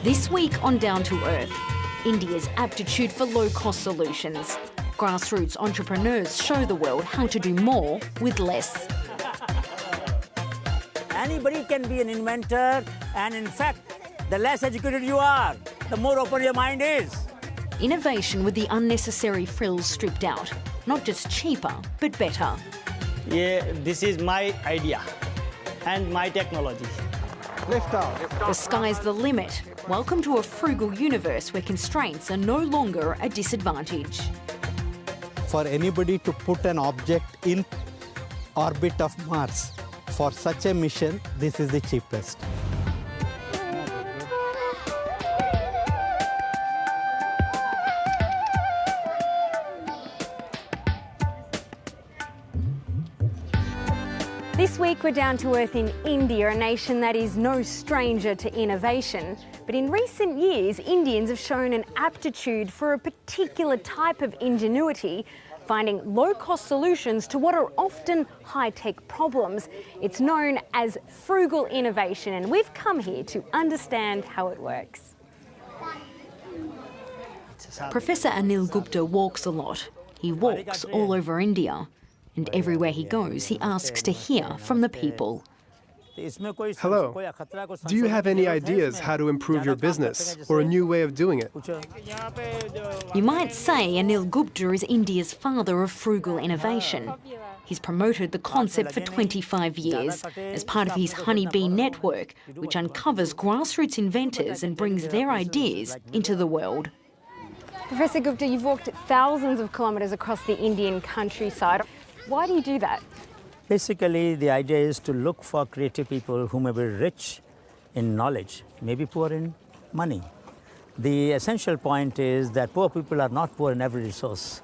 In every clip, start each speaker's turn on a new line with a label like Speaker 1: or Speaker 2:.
Speaker 1: This week on Down to Earth, India's aptitude for low-cost solutions. Grassroots entrepreneurs show the world how to do more with less.
Speaker 2: Anybody can be an inventor, and in fact, the less educated you are, the more open your mind is.
Speaker 1: Innovation with the unnecessary frills stripped out. Not just cheaper, but better.
Speaker 3: Yeah, this is my idea and my technology.
Speaker 4: Lift off.
Speaker 1: The sky's the limit. Welcome to a frugal universe where constraints are no longer a disadvantage.
Speaker 5: For anybody to put an object in orbit of Mars, for such a mission, this is the cheapest.
Speaker 6: This week we're down to earth in India, a nation that is no stranger to innovation. But in recent years, Indians have shown an aptitude for a particular type of ingenuity, finding low-cost solutions to what are often high-tech problems. It's known as frugal innovation, and we've come here to understand how it works.
Speaker 1: Professor Anil Gupta walks a lot. He walks all over India. And everywhere he goes, he asks to hear from the people.
Speaker 4: Hello. Do you have any ideas how to improve your business or a new way of doing it?
Speaker 1: You might say Anil Gupta is India's father of frugal innovation. He's promoted the concept for 25 years as part of his honeybee network, which uncovers grassroots inventors and brings their ideas into the world.
Speaker 6: Professor Gupta, you've walked thousands of kilometres across the Indian countryside. Why do you do that?
Speaker 2: Basically, the idea is to look for creative people who may be rich in knowledge, maybe poor in money. The essential point is that poor people are not poor in every resource.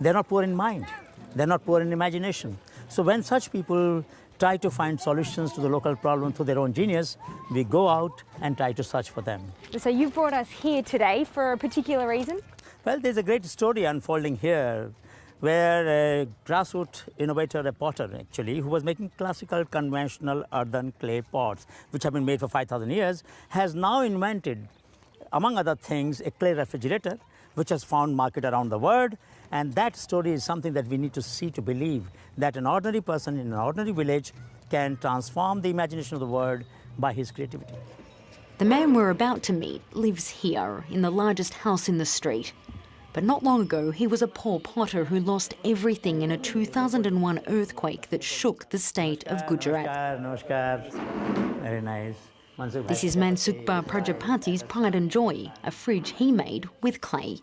Speaker 2: They're not poor in mind. They're not poor in imagination. So when such people try to find solutions to the local problem through their own genius, we go out and try to search for them.
Speaker 6: So you've brought us here today for a particular reason?
Speaker 2: Well, there's a great story unfolding here, where a grassroots innovator, a potter actually, who was making classical conventional earthen clay pots, which have been made for 5,000 years, has now invented, among other things, a clay refrigerator, which has found market around the world. And that story is something that we need to see to believe that an ordinary person in an ordinary village can transform the imagination of the world by his creativity.
Speaker 1: The man we're about to meet lives here, in the largest house in the street. But not long ago, he was a poor potter who lost everything in a 2001 earthquake that shook the state of Gujarat.
Speaker 2: Very nice.
Speaker 1: This is Mansukh Prajapati's pride and joy, a fridge he made with clay.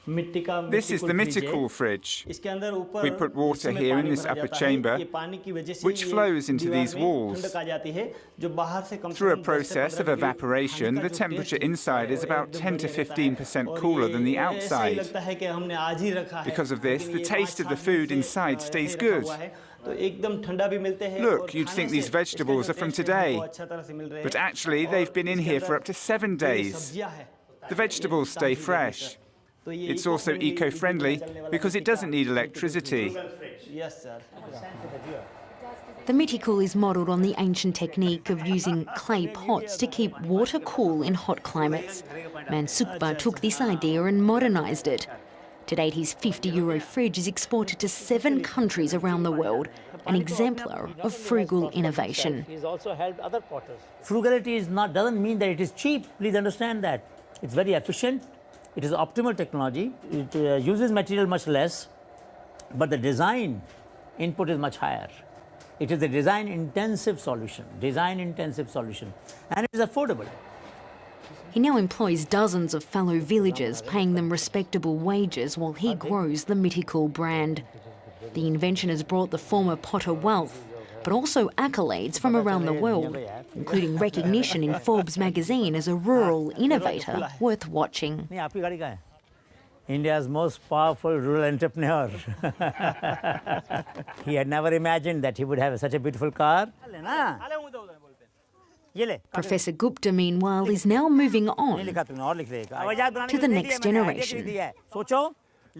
Speaker 7: This is the mythical fridge. We put water here in this upper chamber, which flows into these walls. Through a process of evaporation, the temperature inside is about 10 to 15% cooler than the outside. Because of this, the taste of the food inside stays good. Look, you'd think these vegetables are from today, but actually they've been in here for up to 7 days. The vegetables stay fresh. It's also eco-friendly because it doesn't need electricity.
Speaker 1: The Mitikul is modelled on the ancient technique of using clay pots to keep water cool in hot climates. Mansukh took this idea and modernised it. To date, his €50 fridge is exported to 7 countries around the world, an exemplar of frugal innovation.
Speaker 2: Frugality doesn't mean that it is cheap. Please understand that. It's very efficient. It is optimal technology. It uses material much less, but the design input is much higher. It is a design-intensive solution, and it is affordable.
Speaker 1: He now employs dozens of fellow villagers, paying them respectable wages while he grows the Mitikul brand. The invention has brought the former potter wealth, but also accolades from around the world, including recognition in Forbes magazine as a rural innovator worth watching.
Speaker 2: India's most powerful rural entrepreneur. He had never imagined that he would have such a beautiful car.
Speaker 1: Professor Gupta, meanwhile, is now moving on to the next generation.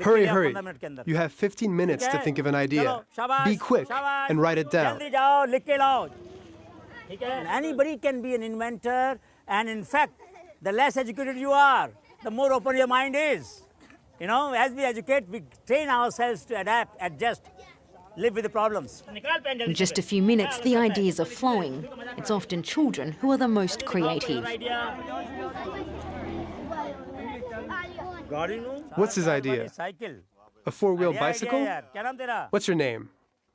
Speaker 4: Hurry, hurry. You have 15 minutes to think of an idea. Be quick and write it down.
Speaker 2: Anybody can be an inventor, And in fact, the less educated you are, the more open your mind is. You know, as we educate, we train ourselves to adapt, adjust, live with the problems.
Speaker 1: In just a few minutes, the ideas are flowing. It's often children who are the most creative.
Speaker 4: What's his idea? A four-wheel bicycle? What's your name?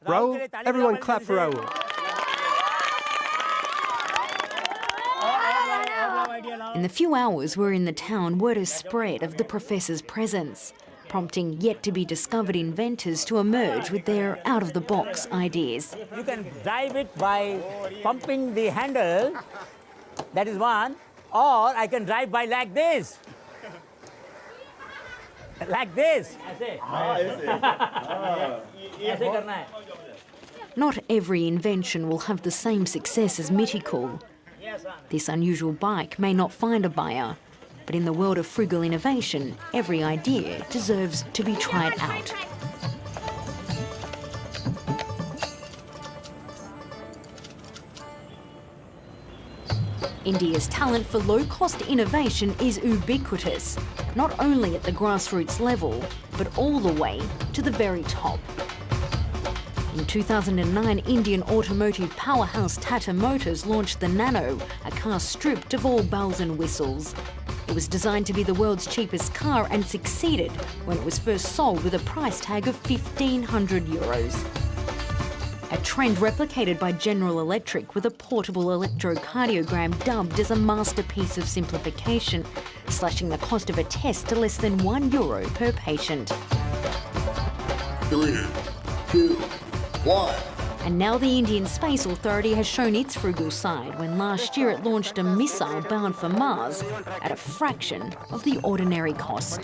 Speaker 4: Raul? Everyone clap for Raul.
Speaker 1: In the few hours we're in the town, word has spread of the professor's presence, prompting yet-to-be-discovered inventors to emerge with their out-of-the-box ideas.
Speaker 2: You can drive it by pumping the handle, that is one, or I can drive by like this. Like this.
Speaker 1: Not every invention will have the same success as Mythical. This unusual bike may not find a buyer, but in the world of frugal innovation, every idea deserves to be tried out. India's talent for low-cost innovation is ubiquitous, not only at the grassroots level, but all the way to the very top. In 2009, Indian automotive powerhouse Tata Motors launched the Nano, a car stripped of all bells and whistles. It was designed to be the world's cheapest car and succeeded when it was first sold with a price tag of €1,500. A trend replicated by General Electric with a portable electrocardiogram dubbed as a masterpiece of simplification, slashing the cost of a test to less than €1 per patient.
Speaker 8: 3, 2, 1.
Speaker 1: And now the Indian Space Authority has shown its frugal side when last year it launched a missile bound for Mars at a fraction of the ordinary cost.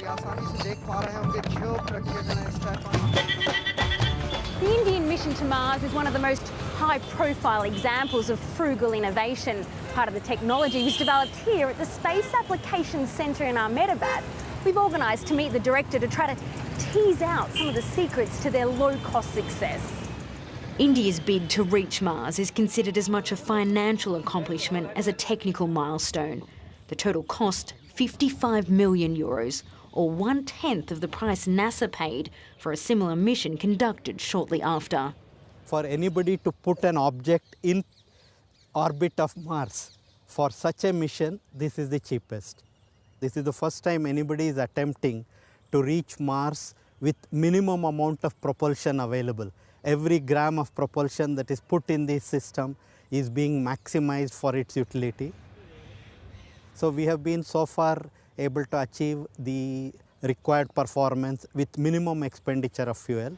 Speaker 6: The Indian mission to Mars is one of the most high-profile examples of frugal innovation. Part of the technology was developed here at the Space Applications Centre in Ahmedabad. We've organised to meet the director to try to tease out some of the secrets to their low-cost success.
Speaker 1: India's bid to reach Mars is considered as much a financial accomplishment as a technical milestone. The total cost, €55 million, or 1/10 of the price NASA paid for a similar mission conducted shortly after.
Speaker 5: For anybody to put an object in orbit of Mars, for such a mission, this is the cheapest. This is the first time anybody is attempting to reach Mars with minimum amount of propulsion available. Every gram of propulsion that is put in this system is being maximized for its utility. So we have been so far able to achieve the required performance with minimum expenditure of fuel.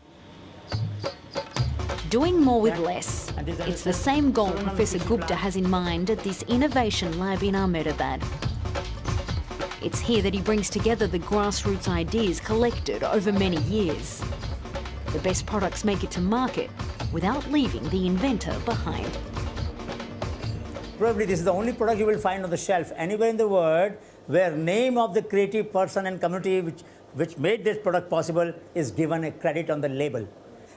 Speaker 1: Doing more with less. It's the same goal Professor Gupta has in mind at this innovation lab in Ahmedabad. It's here that he brings together the grassroots ideas collected over many years. The best products make it to market without leaving the inventor behind.
Speaker 2: Probably this is the only product you will find on the shelf anywhere in the world where name of the creative person and community which made this product possible is given a credit on the label.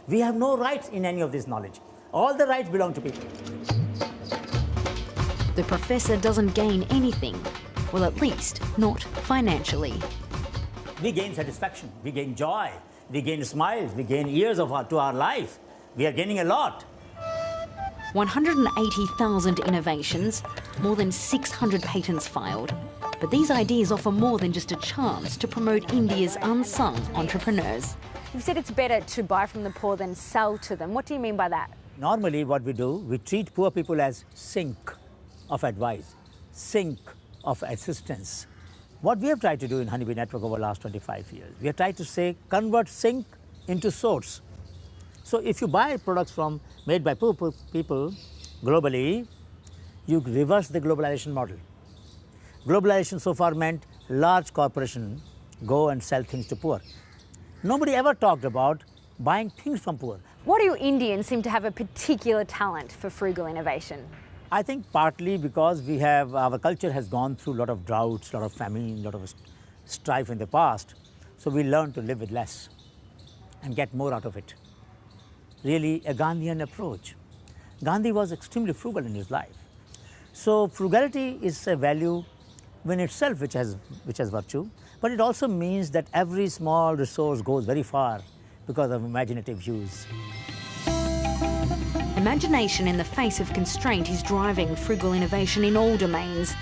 Speaker 2: We have no rights in any of this knowledge. All the rights belong to people.
Speaker 1: The professor doesn't gain anything, well, at least not financially.
Speaker 2: We gain satisfaction, we gain joy, we gain smiles, we gain years to our life. We are gaining a lot.
Speaker 1: 180,000 innovations, more than 600 patents filed. But these ideas offer more than just a chance to promote India's unsung entrepreneurs.
Speaker 6: You've said it's better to buy from the poor than sell to them. What do you mean by that?
Speaker 2: Normally what we do, we treat poor people as sink of advice, sink of assistance. What we have tried to do in Honeybee Network over the last 25 years, we have tried to say convert sink into source. So if you buy products made by poor people globally, you reverse the globalization model. Globalization so far meant large corporations go and sell things to poor. Nobody ever talked about buying things from poor.
Speaker 6: Why do Indians seem to have a particular talent for frugal innovation?
Speaker 2: I think partly because our culture has gone through a lot of droughts, a lot of famine, a lot of strife in the past. So we learned to live with less and get more out of it. Really a Gandhian approach. Gandhi was extremely frugal in his life. So frugality is a value in itself which has virtue, but it also means that every small resource goes very far because of imaginative use.
Speaker 1: Imagination in the face of constraint is driving frugal innovation in all domains,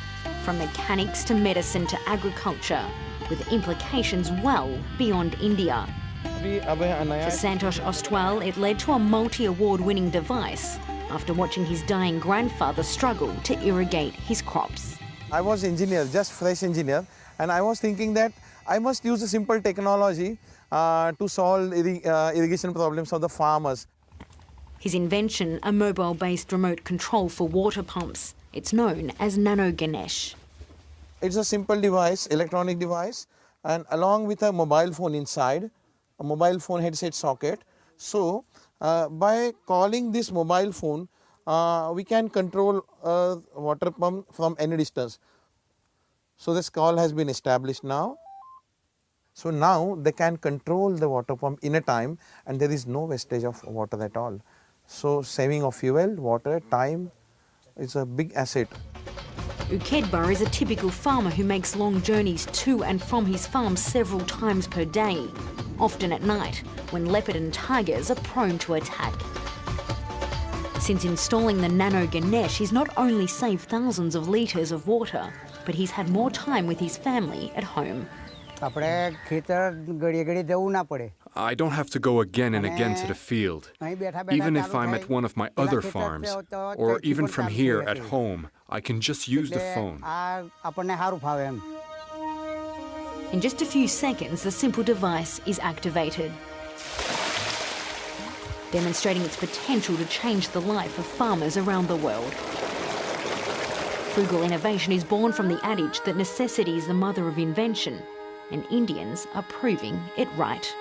Speaker 1: from mechanics to medicine to agriculture, with implications well beyond India. For Santosh Ostwal, it led to a multi-award-winning device after watching his dying grandfather struggle to irrigate his crops.
Speaker 9: I was engineer, just fresh engineer, and I was thinking that I must use a simple technology to solve irrigation problems of the farmers.
Speaker 1: His invention, a mobile-based remote control for water pumps. It's known as Nano Ganesh.
Speaker 9: It's a simple device, electronic device, and along with a mobile phone inside, a mobile phone headset socket. So, by calling this mobile phone, we can control a water pump from any distance. So, this call has been established now. So, now they can control the water pump in a time, and there is no wastage of water at all. So, saving of fuel, water, time is a big asset.
Speaker 1: Ukedba is a typical farmer who makes long journeys to and from his farm several times per day, often at night when leopard and tigers are prone to attack. Since installing the Nano Ganesh, he's not only saved thousands of litres of water, but he's had more time with his family at home.
Speaker 10: I
Speaker 11: don't have to go again and again to the field. Even if I'm at one of my other farms, or even from here at home, I can just use the phone.
Speaker 1: In just a few seconds, the simple device is activated, demonstrating its potential to change the life of farmers around the world. Frugal innovation is born from the adage that necessity is the mother of invention, and Indians are proving it right.